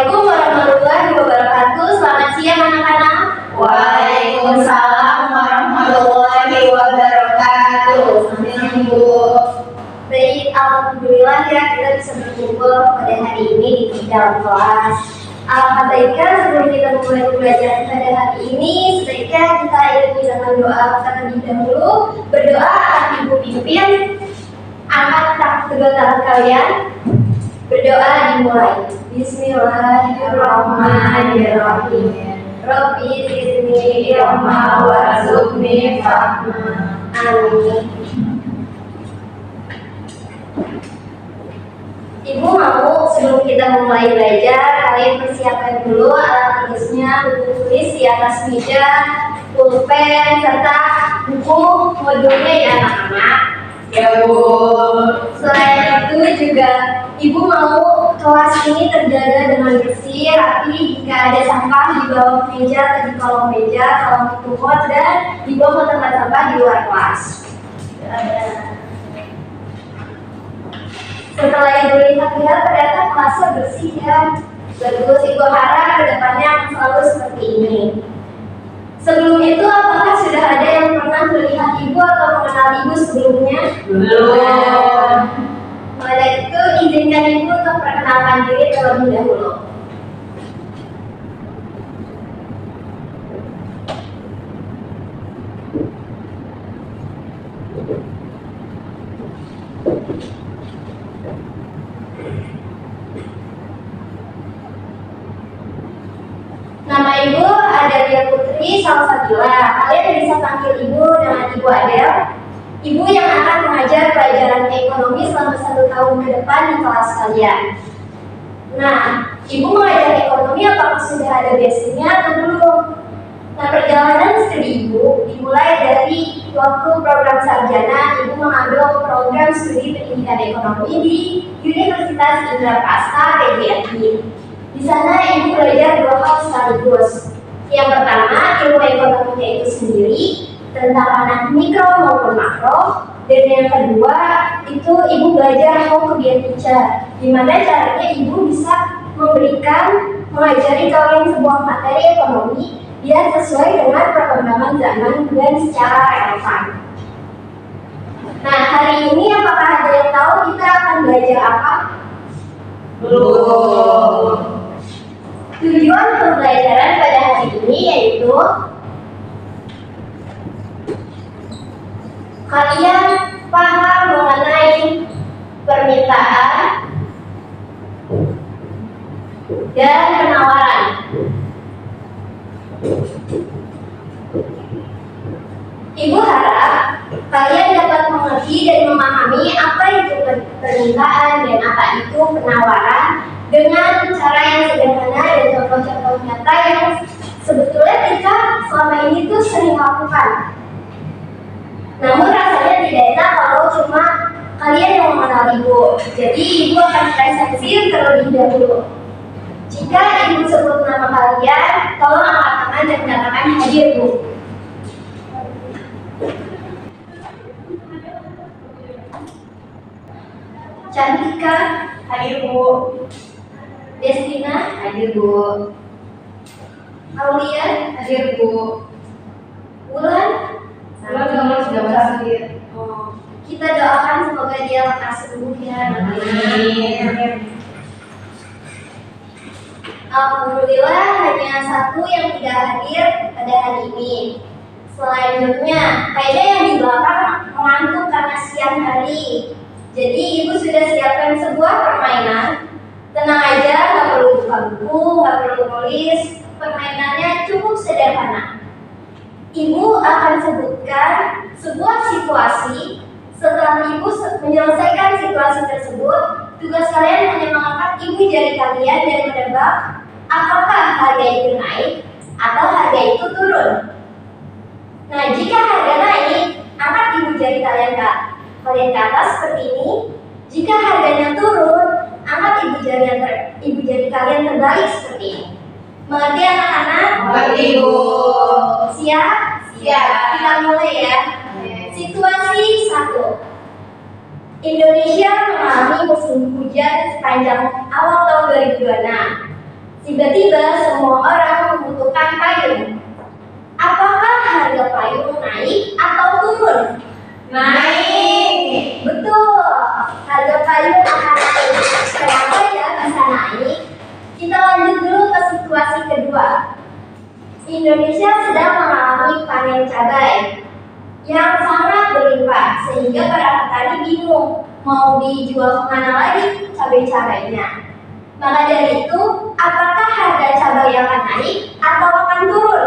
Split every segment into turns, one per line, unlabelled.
Assalamualaikum warahmatullahi wabarakatuh. Selamat siang anak-anak.
Waalaikumsalam warahmatullahi wabarakatuh. Ibu.
Baik, alhamdulillah ya kita bisa berkumpul pada hari ini di dalam kelas. Alhamdulillah baiknya sebelum kita mulai pembelajaran pada hari ini, sebaiknya kita iringi dengan doa terlebih dahulu. Berdoa akan Ibu pimpin. Angkat kedua tangan kalian. Berdoa dimulai. Bismillahirrahmanirrahim. Rabbi zidni ilma warzuqni fahma. Amin. Ibu mau sebelum kita mulai belajar, kalian persiapkan dulu alat tulisnya, buku tulis di atas meja, pulpen, serta buku modulnya ya anak-anak.
Ya Bu.
Selain itu juga Ibu mau kelas ini terjaga dengan bersih, rapi. Jika ada sampah di bawah meja atau di kolong meja, kolong kumot, dan dibawa ke tempat sampah di luar kelas. Setelah Ibu lihat-lihat ternyata kelasnya bersih ya. Bagus, Ibu harap kedepannya akan selalu seperti ini. Sebelum itu, apakah sudah ada yang pernah melihat Ibu atau mengenal Ibu sebelumnya?
Belum.
Pada itu, izinkan Ibu untuk perkenalkan diri terlebih dahulu. Nama Ibu Adalia Putri Salsabila. Kalian bisa panggil Ibu dengan Ibu Adel. Ibu yang akan mengajar pelajaran ekonomi selama 1 tahun ke depan di kelas kalian. Nah, Ibu mengajar ekonomi apakah sudah ada basicnya atau belum? Nah, perjalanan studi Ibu dimulai dari waktu program sarjana. Ibu mengambil program studi pendidikan ekonomi di Universitas Indraprasta PGRI. Di sana Ibu belajar 2 hal sekaligus. Yang pertama, ilmu ekonominya itu sendiri tentang ranah mikro maupun makro, dan yang kedua itu Ibu belajar how to be a teacher, di mana caranya Ibu bisa mengajari kalian sebuah materi ekonomi yang sesuai dengan perkembangan zaman dan secara relevan. Nah, hari ini apakah ada yang tahu kita akan belajar apa?
Belum.
Tujuan pembelajaran pada hari ini yaitu kalian paham mengenai permintaan dan penawaran. Ibu harap kalian dapat mengerti dan memahami apa itu permintaan dan apa itu penawaran dengan cara yang sederhana dan contoh-contoh nyata yang sebetulnya kita selama ini tuh sering lakukan. Namun rasanya tidak enak kalau cuma kalian yang mengenal Ibu. Jadi Ibu akan presentasi terlebih dahulu. Jika Ibu sebut nama kalian, tolong angkat tangan dan menyatakan hadir Bu. Cantika,
Hadir Bu.
Destina,
Hadir Bu.
Aulia,
Hadir Bu.
Wulan.
Bulan sudah hadir.
Kita doakan semoga dia lekas sembuh ya.
Amin.
Alhamdulillah hanya satu yang tidak hadir pada hari ini. Selanjutnya, kayaknya yang di belakang mengantuk karena siang hari. Jadi Ibu sudah siapkan sebuah permainan. Tenang aja, nggak perlu buka buku, nggak perlu nulis. Permainannya cukup sederhana. Ibu akan sebutkan sebuah situasi. Setelah Ibu menyelesaikan situasi tersebut, tugas kalian hanya mengangkat ibu jari kalian dan menebak apakah harga itu naik atau harga itu turun. Nah, jika harga naik, angkat ibu jari kalian ke atas seperti ini. Jika harganya turun, angkat ibu jari kalian terbalik seperti ini. Mengerti anak-anak?
Mengerti Bu.
Siap?
Siap.
Kita mulai ya. Situasi 1. Indonesia mengalami musim hujan sepanjang awal tahun 2026. Tiba-tiba semua orang membutuhkan payung. Apakah harga payung naik atau turun?
Naik.
Betul, harga payung akan naik. Kenapa ya bisa naik? Kita lanjut dulu ke situasi kedua. Indonesia sedang mengalami panen cabai yang sangat berlimpah sehingga para petani bingung mau dijual kemana lagi cabai-cabainya. Maka dari itu, apakah harga cabai akan naik atau akan turun?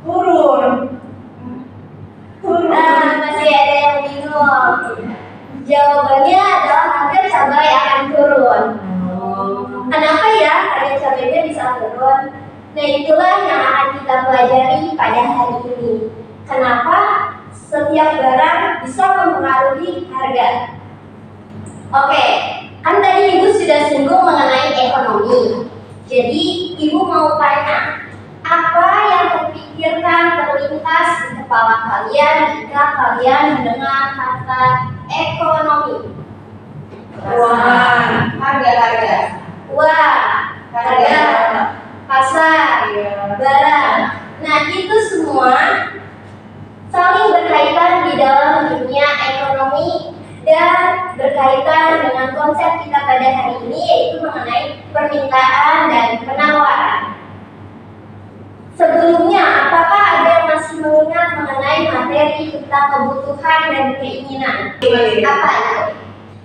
Turun.
Nah, masih ada yang bingung. Jawabannya adalah harga cabai akan turun. Kenapa ya harga cabainya bisa turun? Nah, itulah yang akan kita pelajari pada hari ini. Kenapa setiap barang bisa mempengaruhi harga? Oke, kan tadi Ibu sudah singgung mengenai ekonomi. Jadi, Ibu mau tanya, apa yang terpikirkan terlintas di kepala kalian jika kalian mendengar kata ekonomi?
Keuangan. Harga.
Wah, harga, pasar, barang. Nah, itu semua saling berkaitan di dalam dunia ekonomi dan berkaitan dengan konsep kita pada hari ini, yaitu mengenai permintaan dan penawaran. Sebelumnya, apakah ada yang masih mengingat mengenai materi tentang kebutuhan dan keinginan? Apa itu?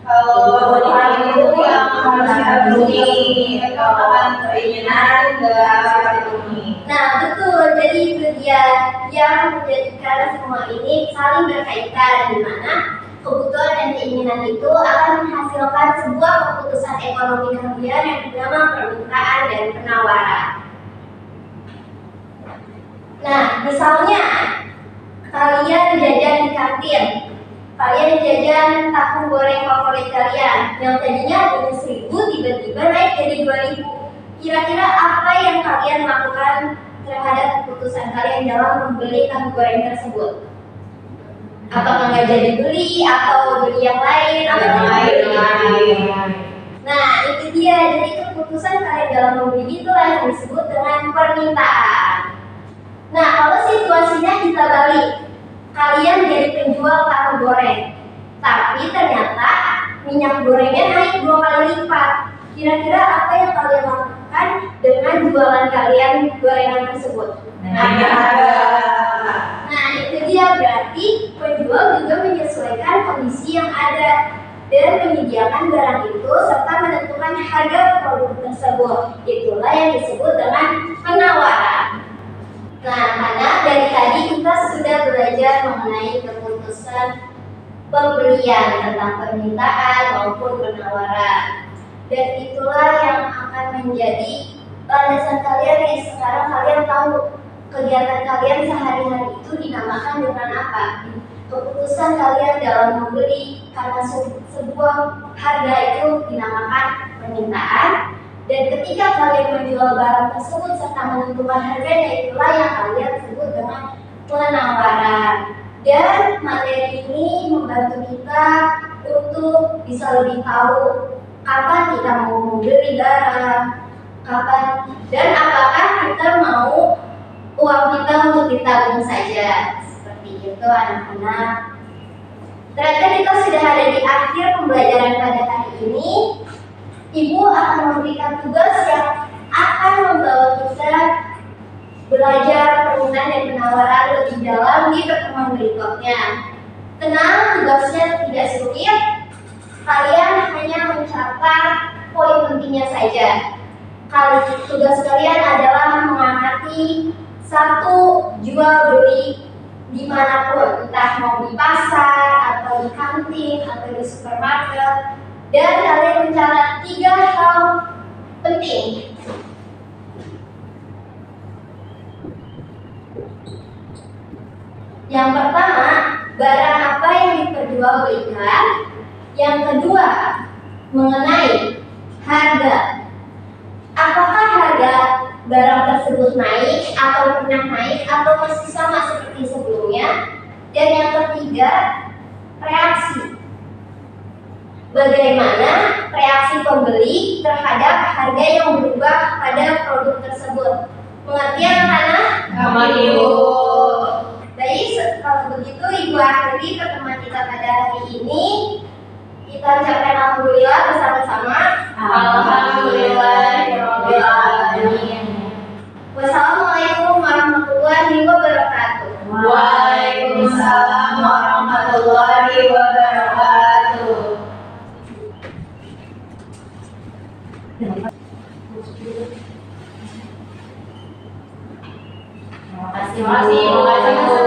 Kalau kebutuhan itu yang harus kita penuhi, kalau keinginan nggak harus dipenuhi.
Nah, betul. Jadi itu dia yang menjadikan semua ini saling berkaitan, di mana kebutuhan dan keinginan itu akan menghasilkan sebuah keputusan ekonomi kalian yang bernama permintaan dan penawaran. Nah, misalnya kalian jajan di kantin, kalian jajan tahu goreng favorit kalian yang tadinya harganya 1.000 tiba-tiba naik jadi 2.000. Kira-kira apa yang kalian lakukan terhadap keputusan kalian dalam membeli tahu goreng tersebut? Apakah nggak jadi beli atau beli yang lain? Nah, itu dia. Jadi keputusan kalian dalam membeli itulah yang disebut dengan permintaan. Nah, kalau situasinya kita balik, kalian jadi penjual tahu goreng, tapi ternyata minyak gorengnya naik 2 kali lipat. Kira-kira apa yang kalian lakukan dengan jualan kalian gorengan tersebut? Nah, itu dia, berarti penjual juga menyesuaikan kondisi yang ada dan menyediakan barang itu serta menentukan harga produk tersebut. Itulah yang disebut dengan penawaran. Nah, karena dari tadi kita sudah belajar mengenai keputusan pembelian tentang permintaan maupun penawaran. Dan itulah yang akan menjadi landasan kalian yang sekarang kalian tahu kegiatan kalian sehari-hari itu dinamakan dengan apa? Keputusan kalian dalam membeli karena sebuah harga itu dinamakan permintaan. Dan ketika kalian menjual barang tersebut serta menentukan harganya, itulah yang kalian sebut dengan penawaran. Dan materi ini membantu kita untuk bisa lebih tahu kapan kita mau membeli barang, kapan dan apakah kita mau uang kita untuk ditabung saja. Seperti itu anak-anak. Ternyata kita sudah ada di akhir pembelajaran pada hari ini. Ibu akan memberikan tugas yang akan membawa kita belajar permintaan dan penawaran lebih dalam di pertemuan berikutnya. Tenang, tugasnya tidak sulit. Kalian hanya mencatat poin pentingnya saja. Tugas kalian adalah mengamati satu jual beli dimanapun, entah mau di pasar atau di kantin atau di supermarket. Dan kalian mencatat 3 hal penting. Yang pertama, barang apa yang diperjualbelikan. Yang kedua, mengenai harga. Apakah harga barang tersebut naik atau pernah naik atau masih sama seperti sebelumnya? Dan yang ketiga, reaksi. Bagaimana reaksi pembeli terhadap harga yang berubah pada produk tersebut. Mengerti anak-anak?
Sama Ibu.
Baik, kalau begitu Ibu akhiri pertemuan kita pada hari ini. Kita ucapkan alhamdulillah bersama-sama.
Alhamdulillahirobbilalamin.
Wassalamualaikum warahmatullahi wabarakatuh.
Waalaikumsalam warahmatullahi wabarakatuh. Terima kasih, Bu.